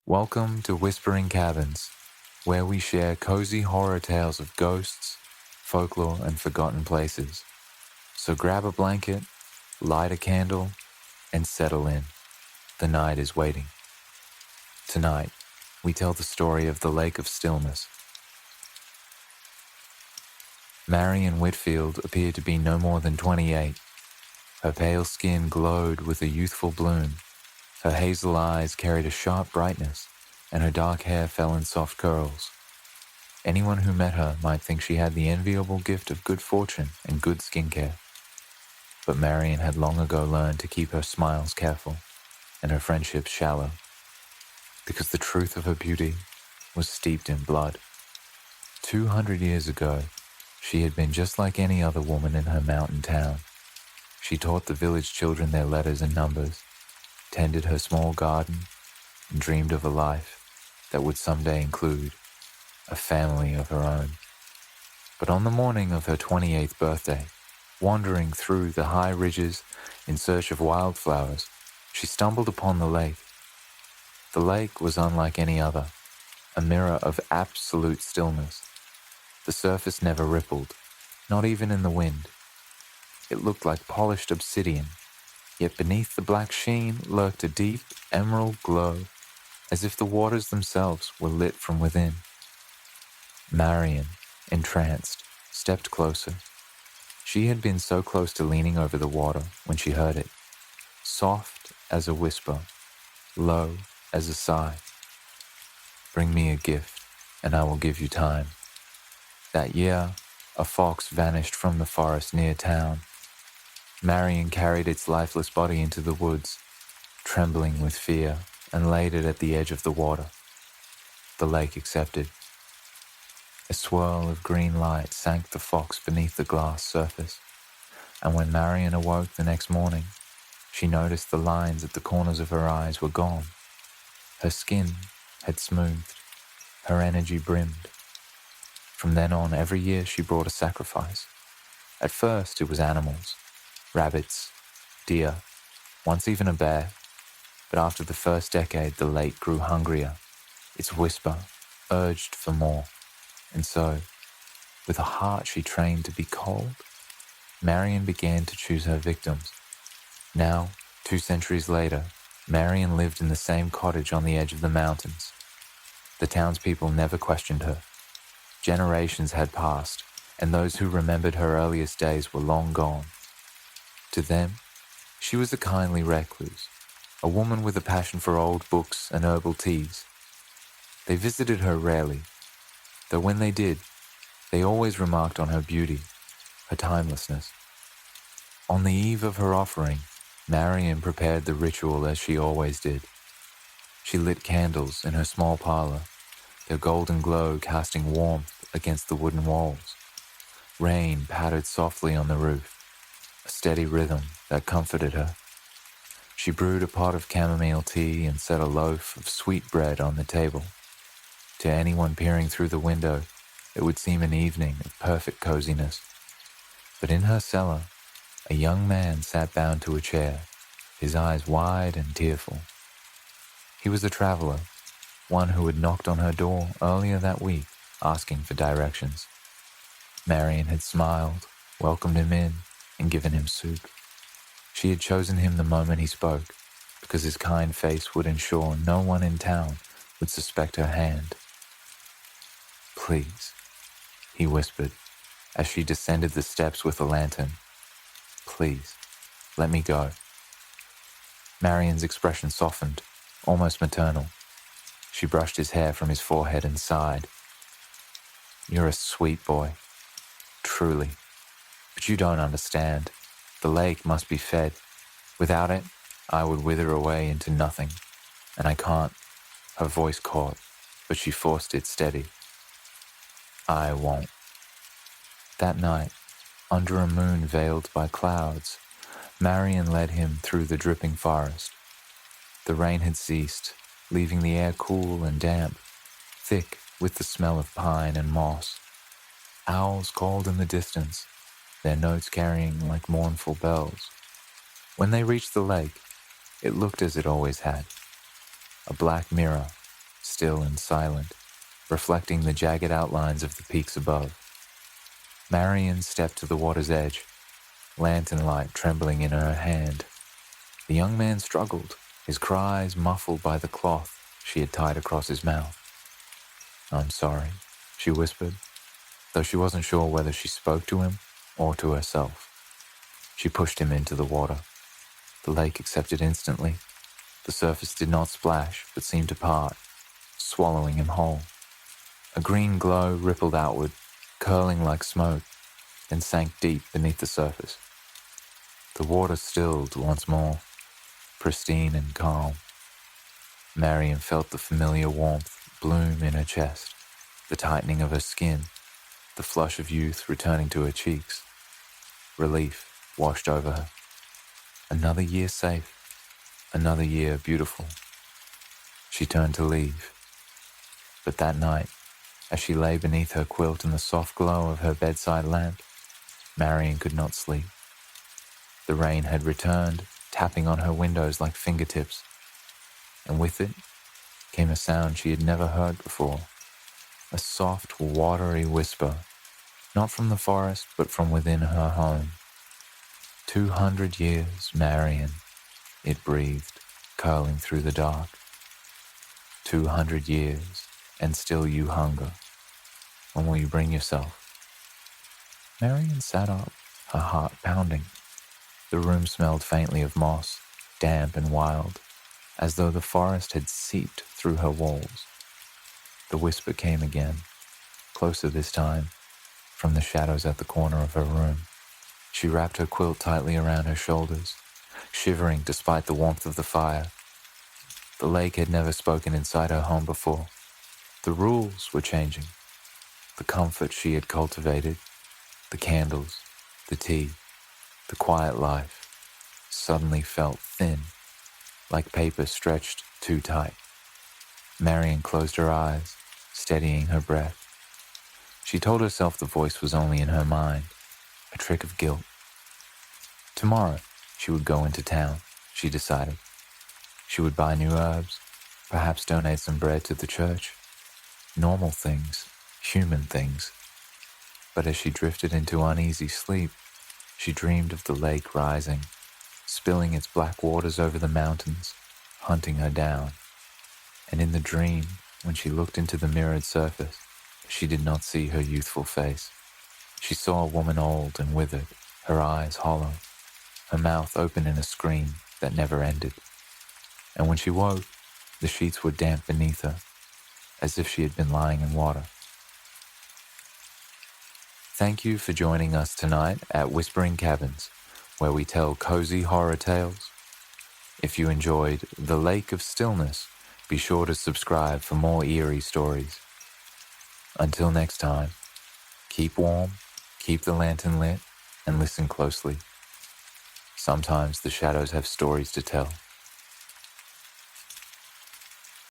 Welcome to Whispering Cabins, where we share cozy horror tales of ghosts, folklore, and forgotten places. So grab a blanket, light a candle, and settle in. The night is waiting. Tonight, we tell the story of the Lake of Stillness. Marian Whitfield appeared to be no more than 28. Her pale skin glowed with a youthful bloom. Her hazel eyes carried a sharp brightness, and her dark hair fell in soft curls. Anyone who met her might think she had the enviable gift of good fortune and good skincare. But Marian had long ago learned to keep her smiles careful and her friendships shallow, because the truth of her beauty was steeped in blood. 200 years ago, she had been just like any other woman in her mountain town. She taught the village children their letters and numbers, tended her small garden, and dreamed of a life that would someday include a family of her own. But on the morning of her 28th birthday, wandering through the high ridges in search of wildflowers, she stumbled upon the lake. The lake was unlike any other, a mirror of absolute stillness. The surface never rippled, not even in the wind. It looked like polished obsidian, yet beneath the black sheen lurked a deep emerald glow, as if the waters themselves were lit from within. Marian, entranced, stepped closer. She had been so close to leaning over the water when she heard it, soft as a whisper, low as a sigh. "Bring me a gift, and I will give you time." That year, a fox vanished from the forest near town. Marian carried its lifeless body into the woods, trembling with fear, and laid it at the edge of the water. The lake accepted. A swirl of green light sank the fox beneath the glass surface, and when Marian awoke the next morning, she noticed the lines at the corners of her eyes were gone. Her skin had smoothed, her energy brimmed. From then on, every year she brought a sacrifice. At first it was animals, rabbits, deer, once even a bear. But after the first decade, the lake grew hungrier. Its whisper urged for more. And so, with a heart she trained to be cold, Marian began to choose her victims. Now, 2 centuries later, Marian lived in the same cottage on the edge of the mountains. The townspeople never questioned her. Generations had passed, and those who remembered her earliest days were long gone. To them, she was a kindly recluse, a woman with a passion for old books and herbal teas. They visited her rarely, though when they did, they always remarked on her beauty, her timelessness. On the eve of her offering, Marian prepared the ritual as she always did. She lit candles in her small parlor, their golden glow casting warmth against the wooden walls. Rain pattered softly on the roof, a steady rhythm that comforted her. She brewed a pot of chamomile tea and set a loaf of sweet bread on the table. To anyone peering through the window, it would seem an evening of perfect coziness. But in her cellar, a young man sat bound to a chair, his eyes wide and tearful. He was a traveler, one who had knocked on her door earlier that week, asking for directions. Marian had smiled, welcomed him in, and given him soup. She had chosen him the moment he spoke, because his kind face would ensure no one in town would suspect her hand. "Please," he whispered, as she descended the steps with a lantern. "Please, let me go." Marian's expression softened, almost maternal. She brushed his hair from his forehead and sighed. "You're a sweet boy, truly. But you don't understand. The lake must be fed. Without it, I would wither away into nothing. And I can't." Her voice caught, but she forced it steady. "I won't." That night, under a moon veiled by clouds, Marian led him through the dripping forest. The rain had ceased, leaving the air cool and damp, thick with the smell of pine and moss. Owls called in the distance, their notes carrying like mournful bells. When they reached the lake, it looked as it always had, a black mirror still and silent, reflecting the jagged outlines of the peaks above. Marian stepped to the water's edge, lantern light trembling in her hand. The young man struggled, his cries muffled by the cloth she had tied across his mouth. "I'm sorry," she whispered, though she wasn't sure whether she spoke to him or to herself. She pushed him into the water. The lake accepted instantly. The surface did not splash, but seemed to part, swallowing him whole. A green glow rippled outward, curling like smoke, then sank deep beneath the surface. The water stilled once more, pristine and calm. Marian felt the familiar warmth bloom in her chest, the tightening of her skin, the flush of youth returning to her cheeks. Relief washed over her. Another year safe, another year beautiful. She turned to leave. But that night, as she lay beneath her quilt in the soft glow of her bedside lamp, Marian could not sleep. The rain had returned, tapping on her windows like fingertips, and with it came a sound she had never heard before, a soft, watery whisper, not from the forest, but from within her home. 200 years, Marian, it breathed, curling through the dark. 200 years, and still you hunger. When will you bring yourself? Marian sat up, her heart pounding. The room smelled faintly of moss, damp and wild, as though the forest had seeped through her walls. The whisper came again, closer this time, from the shadows at the corner of her room. She wrapped her quilt tightly around her shoulders, shivering despite the warmth of the fire. The lake had never spoken inside her home before. The rules were changing. The comfort she had cultivated, the candles, the tea, the quiet life, suddenly felt thin, like paper stretched too tight. Marian closed her eyes, steadying her breath. She told herself the voice was only in her mind, a trick of guilt. Tomorrow, she would go into town, she decided. She would buy new herbs, perhaps donate some bread to the church. Normal things, human things. But as she drifted into uneasy sleep, she dreamed of the lake rising, spilling its black waters over the mountains, hunting her down. And in the dream, when she looked into the mirrored surface, she did not see her youthful face. She saw a woman old and withered, her eyes hollow, her mouth open in a scream that never ended. And when she woke, the sheets were damp beneath her, as if she had been lying in water. Thank you for joining us tonight at Whispering Cabins, where we tell cozy horror tales. If you enjoyed The Lake of Stillness, be sure to subscribe for more eerie stories. Until next time, keep warm, keep the lantern lit, and listen closely. Sometimes the shadows have stories to tell.